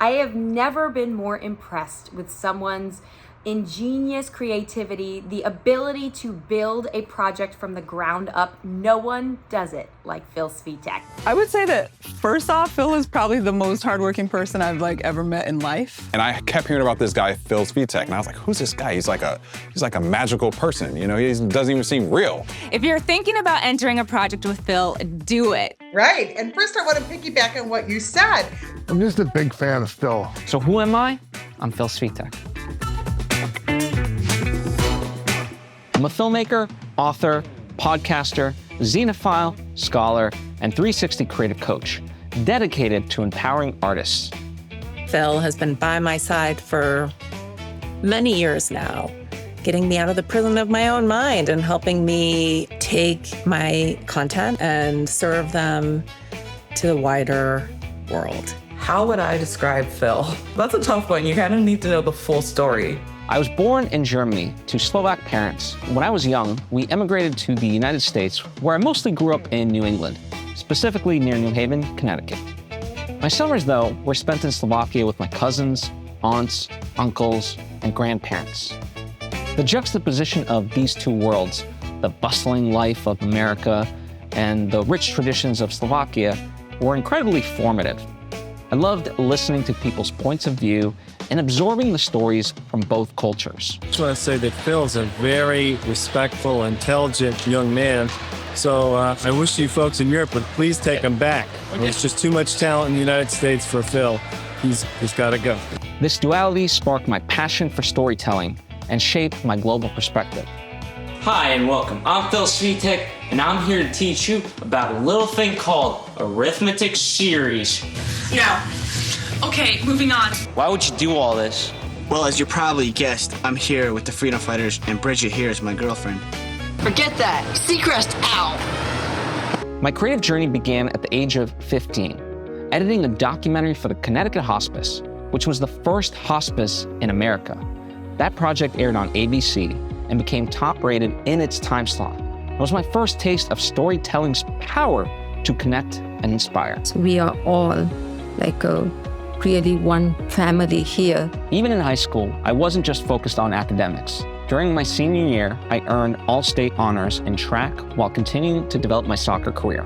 I have never been more impressed with someone's ingenious creativity, the ability to build a project from the ground up. No one does it like Phil Svitek. I would say that first off, Phil is probably the most hardworking person I've ever met in life. And I kept hearing about this guy, Phil Svitek, and I was like, who's this guy? He's like a magical person, you know, he doesn't even seem real. If you're thinking about entering a project with Phil, do it. Right, and first I want to piggyback on what you said. I'm just a big fan of Phil. So who am I? I'm Phil Svitek. I'm a filmmaker, author, podcaster, xenophile, scholar, and 360 creative coach, dedicated to empowering artists. Phil has been by my side for many years now, getting me out of the prison of my own mind and helping me take my content and serve them to the wider world. How would I describe Phil? That's a tough one. You kind of need to know the full story. I was born in Germany to Slovak parents. When I was young, we emigrated to the United States, where I mostly grew up in New England, specifically near New Haven, Connecticut. My summers, though, were spent in Slovakia with my cousins, aunts, uncles, and grandparents. The juxtaposition of these two worlds, the bustling life of America and the rich traditions of Slovakia, were incredibly formative. I loved listening to people's points of view and absorbing the stories from both cultures. I just want to say that Phil's a very respectful, intelligent young man. So I wish you folks in Europe would please take him back. There's just too much talent in the United States for Phil. He's got to go. This duality sparked my passion for storytelling and shaped my global perspective. Hi and welcome. I'm Phil Svitek, and I'm here to teach you about a little thing called arithmetic series. No. Okay, moving on. Why would you do all this? Well, as you probably guessed, I'm here with the freedom fighters, and Bridget here is my girlfriend. Forget that. Seacrest out. My creative journey began at the age of 15, editing a documentary for the Connecticut Hospice, which was the first hospice in America. That project aired on ABC and became top-rated in its time slot. It was my first taste of storytelling's power to connect and inspire. We are all like really one family here. Even in high school, I wasn't just focused on academics. During my senior year, I earned all-state honors in track while continuing to develop my soccer career.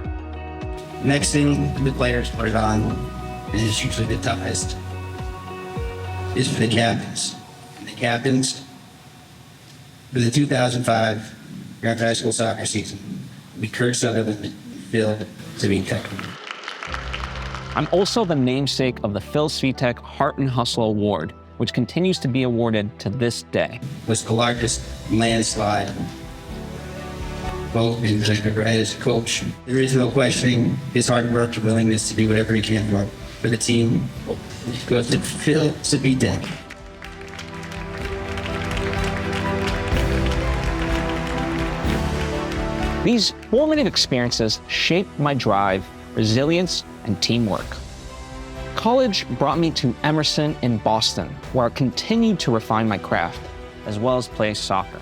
Next thing the players put it on, and it's usually the toughest, is for the captains. And the captains, for the 2005 Grand High School soccer season, we Kurt Sutherland, Phil Svitek. I'm also the namesake of the Phil Svitek Heart and Hustle Award, which continues to be awarded to this day. Was the largest landslide, both in ever had as a coach. There is no questioning his hard work and willingness to do whatever he can for the team. It goes to Phil Svitek. These formative experiences shaped my drive, resilience, and teamwork. College brought me to Emerson in Boston, where I continued to refine my craft, as well as play soccer.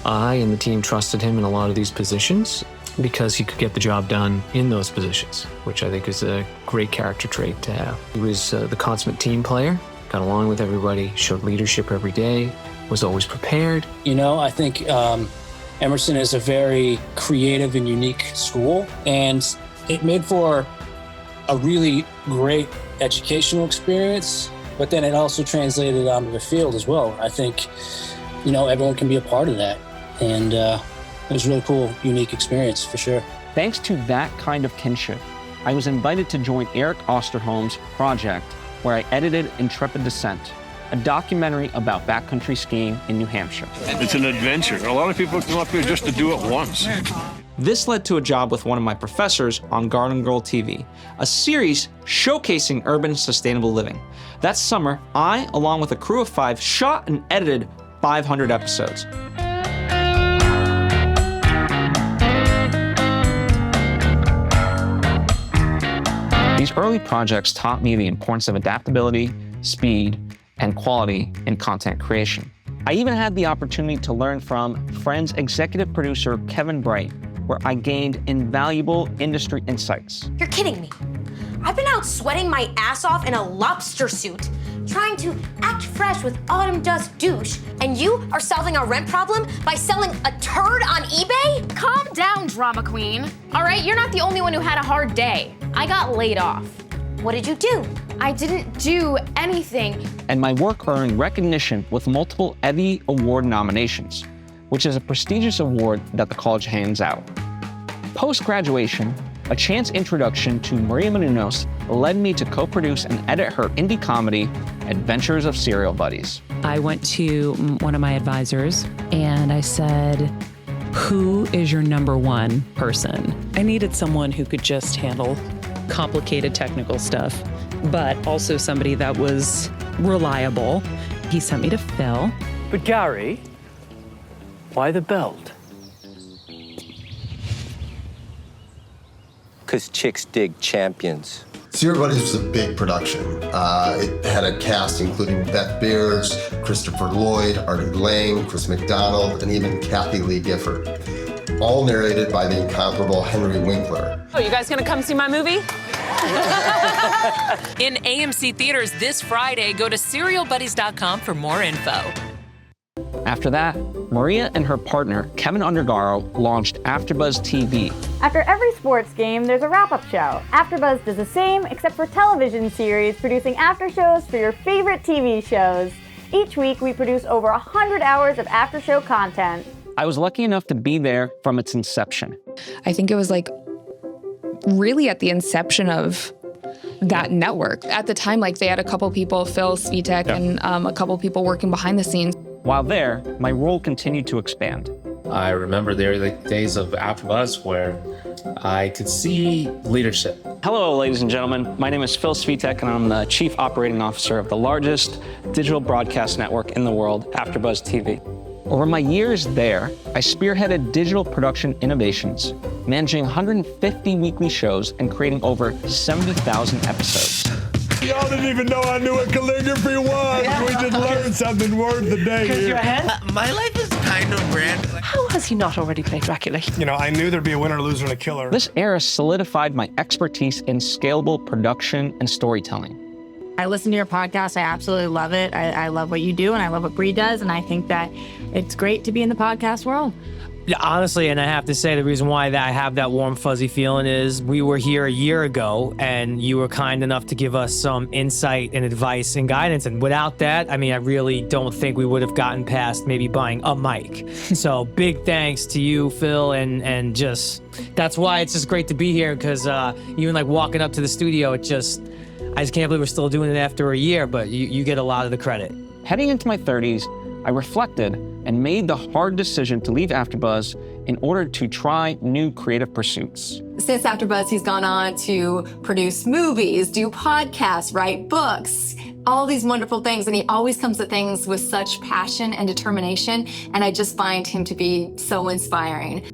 I and the team trusted him in a lot of these positions because he could get the job done in those positions, which I think is a great character trait to have. He was the consummate team player, got along with everybody, showed leadership every day, was always prepared. You know, I think Emerson is a very creative and unique school, and it made for a really great educational experience, but then it also translated onto the field as well. I think, you know, everyone can be a part of that, and it was a really cool, unique experience for sure. Thanks to that kind of kinship, I was invited to join Eric Osterholm's project, where I edited Intrepid Descent, a documentary about backcountry skiing in New Hampshire. It's an adventure. A lot of people come up here just to do it once. This led to a job with one of my professors on Garden Girl TV, a series showcasing urban sustainable living. That summer, I, along with a crew of 5, shot and edited 500 episodes. These early projects taught me the importance of adaptability, speed, and quality in content creation. I even had the opportunity to learn from Friends executive producer Kevin Bright, where I gained invaluable industry insights. You're kidding me. I've been out sweating my ass off in a lobster suit, trying to act fresh with autumn dust douche, and you are solving our rent problem by selling a turd on eBay? Calm down, drama queen. All right, you're not the only one who had a hard day. I got laid off. What did you do? I didn't do anything. And my work earned recognition with multiple Evie Award nominations, which is a prestigious award that the college hands out. Post-graduation, a chance introduction to Maria Menounos led me to co-produce and edit her indie comedy, Adventures of Serial Buddies. I went to one of my advisors and I said, who is your number one person? I needed someone who could just handle complicated technical stuff, but also somebody that was reliable. He sent me to Phil. But Gary, why the belt? Because chicks dig champions. Serial Buddies was a big production. It had a cast including Beth Beers, Christopher Lloyd, Artie Lang, Chris McDonald, and even Kathy Lee Gifford. All narrated by the incomparable Henry Winkler. Oh, you guys gonna come see my movie? In AMC theaters this Friday, go to serialbuddies.com for more info. After that, Maria and her partner, Kevin Undergaro, launched AfterBuzz TV. After every sports game, there's a wrap-up show. AfterBuzz does the same, except for television series, producing after shows for your favorite TV shows. Each week, we produce over 100 hours of after-show content. I was lucky enough to be there from its inception. I think it was like really at the inception of that network. At the time, like they had a couple people, Phil Svitek, and a couple people working behind the scenes. While there, my role continued to expand. I remember the early days of AfterBuzz where I could see leadership. Hello, ladies and gentlemen. My name is Phil Svitek, and I'm the Chief Operating Officer of the largest digital broadcast network in the world, AfterBuzz TV. Over my years there, I spearheaded digital production innovations, managing 150 weekly shows and creating over 70,000 episodes. Y'all didn't even know I knew what calligraphy was. We just learned something worth the day here. My life is kind of grand. How has he not already played Dracula? You know, I knew there'd be a winner, loser, and a killer. This era solidified my expertise in scalable production and storytelling. I listen to your podcast. I absolutely love it. I love what you do, and I love what Bree does, and I think that it's great to be in the podcast world. Yeah, honestly, and I have to say the reason why that I have that warm, fuzzy feeling is we were here a year ago, and you were kind enough to give us some insight and advice and guidance. And without that, I mean, I really don't think we would have gotten past maybe buying a mic. So big thanks to you, Phil, and just that's why it's just great to be here, because even like walking up to the studio, I just can't believe we're still doing it after a year, but you get a lot of the credit. Heading into my 30s, I reflected and made the hard decision to leave AfterBuzz in order to try new creative pursuits. Since AfterBuzz, he's gone on to produce movies, do podcasts, write books, all these wonderful things, and he always comes at things with such passion and determination, and I just find him to be so inspiring.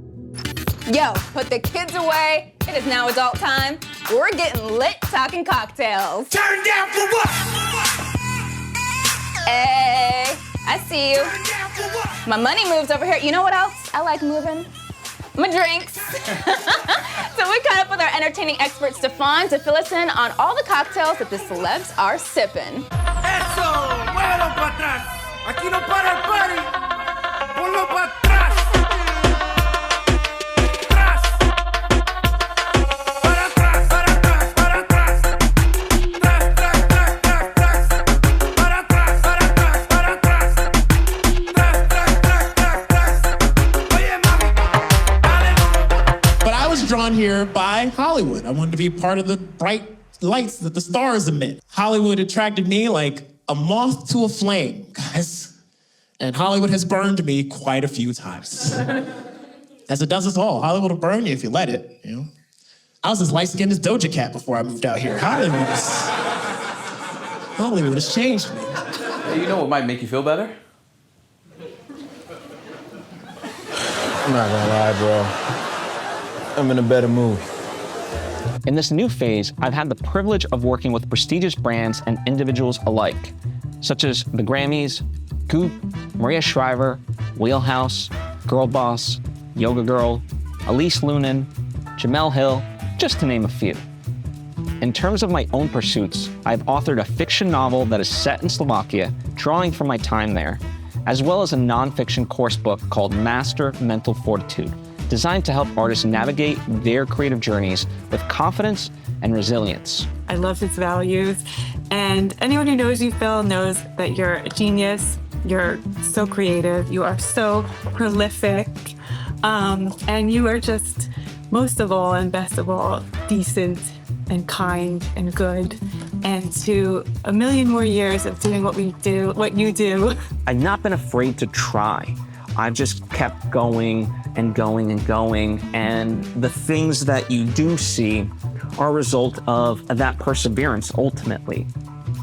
Yo, put the kids away. It is now adult time. We're getting lit talking cocktails. Turn down for what? Hey, I see you. My money moves over here. You know what else I like moving? My drinks. So we caught up with our entertaining expert, Stefan, to fill us in on all the cocktails that the celebs are sipping. Eso, muévelo para atrás. Aquí no para el party. Ponlo para atrás. Drawn here by Hollywood. I wanted to be part of the bright lights that the stars emit. Hollywood attracted me like a moth to a flame, guys. And Hollywood has burned me quite a few times. As it does us all. Hollywood will burn you if you let it, you know? I was as light-skinned as Doja Cat before I moved out here. Hollywood has changed me. Hey, you know what might make you feel better? I'm not gonna lie, bro. I'm in a better mood. In this new phase, I've had the privilege of working with prestigious brands and individuals alike, such as the Grammys, Goop, Maria Shriver, Wheelhouse, Girl Boss, Yoga Girl, Elise Lunan, Jamel Hill, just to name a few. In terms of my own pursuits, I've authored a fiction novel that is set in Slovakia, drawing from my time there, as well as a nonfiction course book called Master Mental Fortitude, designed to help artists navigate their creative journeys with confidence and resilience. I love his values, and anyone who knows you, Phil, knows that you're a genius, you're so creative, you are so prolific, and you are just, most of all and best of all, decent and kind and good, and to a million more years of doing what you do. I've not been afraid to try. I've just kept going and going and going, and the things that you do see are a result of that perseverance ultimately.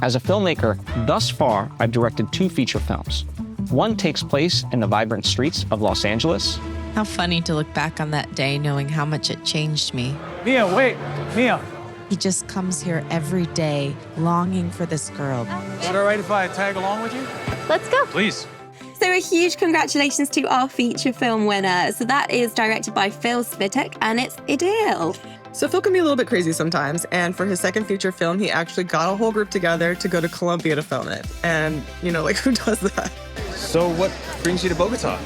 As a filmmaker, thus far, I've directed 2 feature films. One takes place in the vibrant streets of Los Angeles. How funny to look back on that day knowing how much it changed me. Mia, wait, Mia. He just comes here every day longing for this girl. Is it all right if I tag along with you? Let's go. Please. So a huge congratulations to our feature film winner. So that is directed by Phil Svitek, and it's Ideal. So Phil can be a little bit crazy sometimes, and for his second feature film, he actually got a whole group together to go to Colombia to film it. And, you know, like, who does that? So what brings you to Bogota?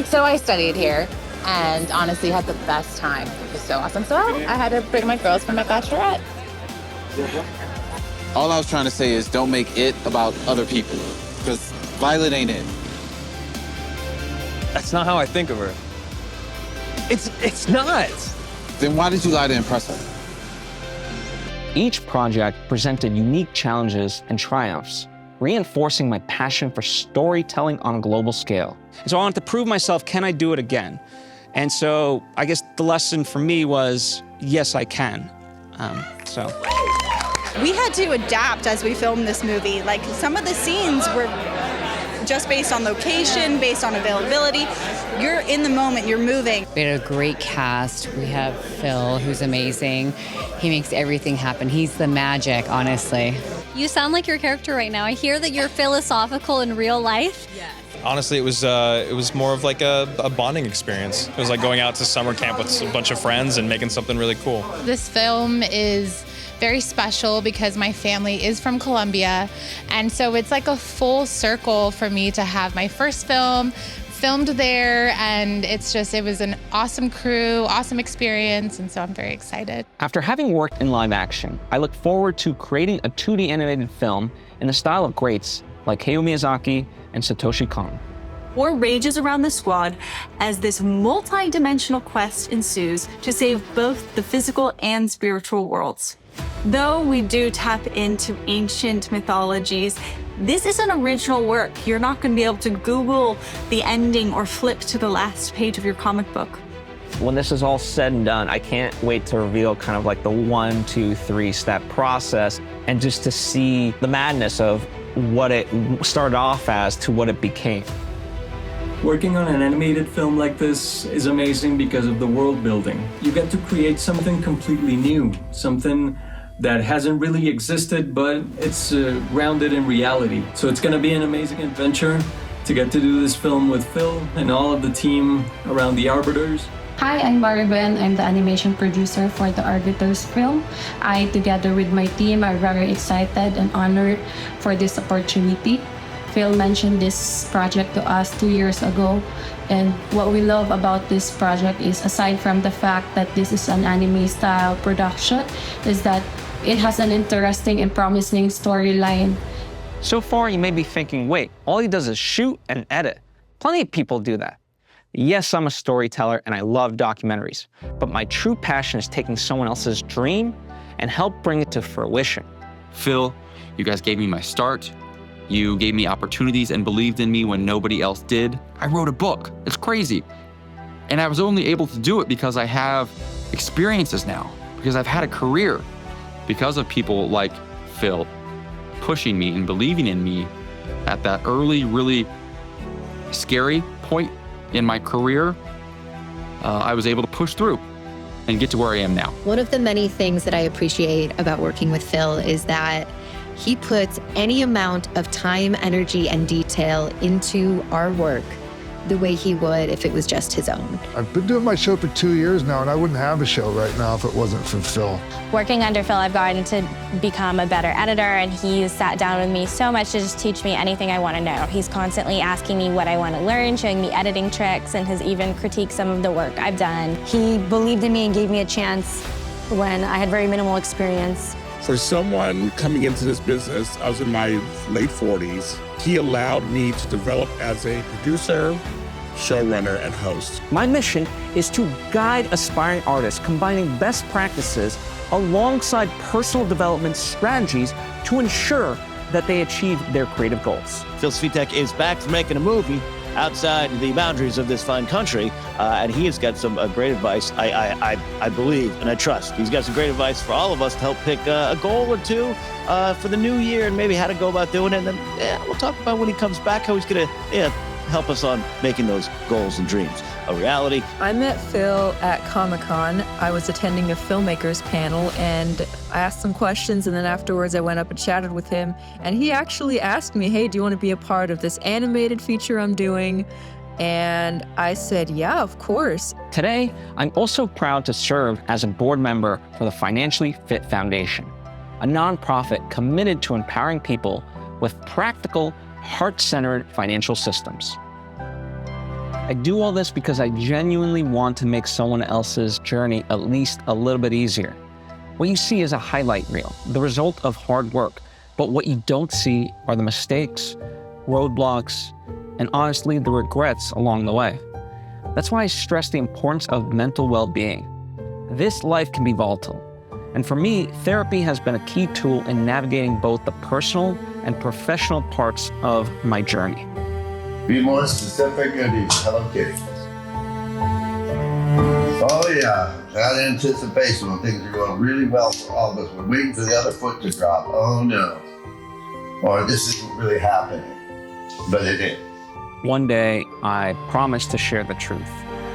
So I studied here and honestly had the best time. It was so awesome. So I had to bring my girls for my bachelorette. All I was trying to say is don't make it about other people, because Violet ain't it. That's not how I think of her. It's not. Then why did you lie to impress her? Each project presented unique challenges and triumphs, reinforcing my passion for storytelling on a global scale. And so I wanted to prove myself, can I do it again? And so I guess the lesson for me was, yes, I can. We had to adapt as we filmed this movie. Like, some of the scenes were just based on location, based on availability. You're in the moment, you're moving. We had a great cast. We have Phil, who's amazing. He makes everything happen. He's the magic, honestly. You sound like your character right now. I hear that you're philosophical in real life. Honestly, it was more of like a bonding experience. It was like going out to summer camp with a bunch of friends and making something really cool. This film is very special because my family is from Colombia, and so it's like a full circle for me to have my first film filmed there, and it was an awesome crew, awesome experience, and so I'm very excited. After having worked in live action, I look forward to creating a 2D animated film in the style of greats like Hayao Miyazaki and Satoshi Kon. War rages around the squad as this multi-dimensional quest ensues to save both the physical and spiritual worlds. Though we do tap into ancient mythologies, this is an original work. You're not going to be able to Google the ending or flip to the last page of your comic book. When this is all said and done, I can't wait to reveal kind of like the 1, 2, 3 step process, and just to see the madness of what it started off as to what it became. Working on an animated film like this is amazing because of the world building. You get to create something completely new, something that hasn't really existed, but it's grounded in reality. So it's gonna be an amazing adventure to get to do this film with Phil and all of the team around the Arbiters. Hi, I'm Maribel. I'm the animation producer for the Arbiters film. I, together with my team, are very excited and honored for this opportunity. Phil mentioned this project to us 2 years ago, and what we love about this project is, aside from the fact that this is an anime-style production, is that it has an interesting and promising storyline. So far, you may be thinking, wait, all he does is shoot and edit. Plenty of people do that. Yes, I'm a storyteller and I love documentaries, but my true passion is taking someone else's dream and help bring it to fruition. Phil, you guys gave me my start. You gave me opportunities and believed in me when nobody else did. I wrote a book. It's crazy. And I was only able to do it because I have experiences now, because I've had a career, because of people like Phil pushing me and believing in me at that early, really scary point in my career. I was able to push through and get to where I am now. One of the many things that I appreciate about working with Phil is that he puts any amount of time, energy, and detail into our work the way he would if it was just his own. I've been doing my show for 2 years now, and I wouldn't have a show right now if it wasn't for Phil. Working under Phil, I've gotten to become a better editor, and he's sat down with me so much to just teach me anything I want to know. He's constantly asking me what I want to learn, showing me editing tricks, and has even critiqued some of the work I've done. He believed in me and gave me a chance when I had very minimal experience. For someone coming into this business, I was in my late 40s, he allowed me to develop as a producer, showrunner, and host. My mission is to guide aspiring artists, combining best practices alongside personal development strategies to ensure that they achieve their creative goals. Phil Svitek is back to making a movie outside the boundaries of this fine country, and he has got some great advice, I believe, and I trust. He's got some great advice for all of us to help pick a goal or two for the new year and maybe how to go about doing it. And then we'll talk about when he comes back, how he's going to help us on making those goals and dreams a reality. I met Phil at Comic-Con. I was attending a filmmakers panel, and I asked some questions, and then afterwards I went up and chatted with him, and he actually asked me, hey, do you want to be a part of this animated feature I'm doing? And I said, yeah, of course. Today, I'm also proud to serve as a board member for the Financially Fit Foundation, a nonprofit committed to empowering people with practical, heart-centered financial systems. I do all this because I genuinely want to make someone else's journey at least a little bit easier. What you see is a highlight reel, the result of hard work, but what you don't see are the mistakes, roadblocks, and honestly, the regrets along the way. That's why I stress the importance of mental well-being. This life can be volatile, and for me, therapy has been a key tool in navigating both the personal and professional parts of my journey. Be more specific at these Hello Kitties. Oh yeah, that anticipation when things are going really well for all of us. We're waiting for the other foot to drop. Oh no. Or this isn't really happening. But it is. One day, I promised to share the truth,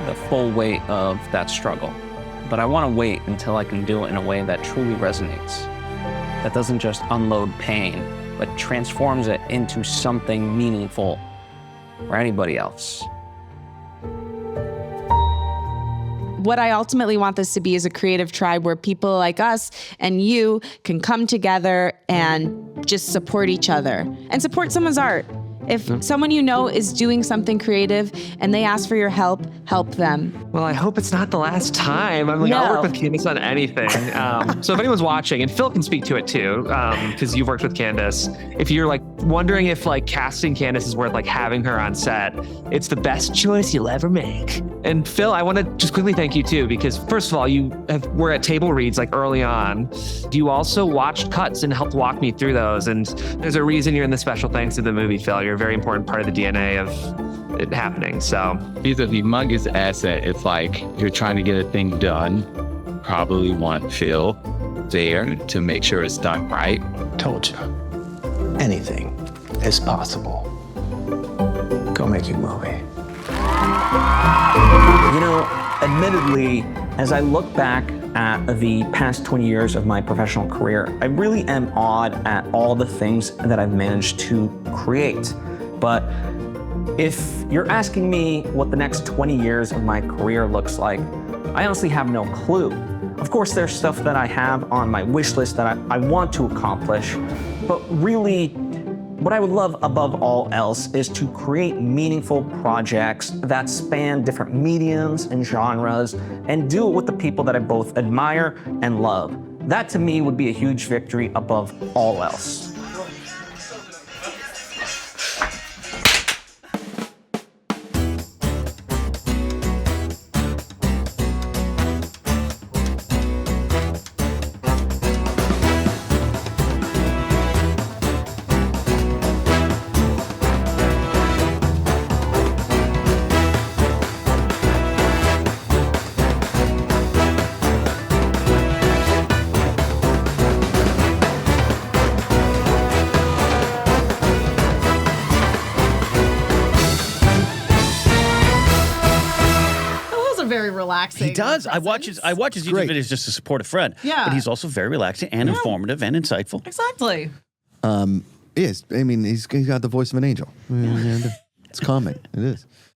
the full weight of that struggle. But I want to wait until I can do it in a way that truly resonates. That doesn't just unload pain, but transforms it into something meaningful for anybody else. What I ultimately want this to be is a creative tribe where people like us and you can come together and just support each other and support someone's art. If someone you know is doing something creative and they ask for your help, help them. Well, I hope it's not the last time. I'll work with Candace on anything. So if anyone's watching, and Phil can speak to it too, because you've worked with Candace, if you're wondering if casting Candace is worth having her on set, it's the best choice you'll ever make. And Phil, I want to just quickly thank you too, because first of all, you were at table reads early on. You also watched cuts and helped walk me through those. And there's a reason you're in the special thanks to the movie, Phil. You're a very important part of the DNA of it happening. So he's a humongous asset. It's you're trying to get a thing done. Probably want Phil there to make sure it's done right. Told you, anything is possible. Go make your movie. You know, admittedly, as I look back at the past 20 years of my professional career, I really am awed at all the things that I've managed to create. But if you're asking me what the next 20 years of my career looks like, I honestly have no clue. Of course, there's stuff that I have on my wish list that I want to accomplish, but really, what I would love above all else is to create meaningful projects that span different mediums and genres and do it with the people that I both admire and love. That to me would be a huge victory above all else. Relaxing. He does. I watch his YouTube videos just to support a friend. Yeah. But he's also very relaxing and informative and insightful. Exactly. Yes. I mean, he's got the voice of an angel. It's calming. It is.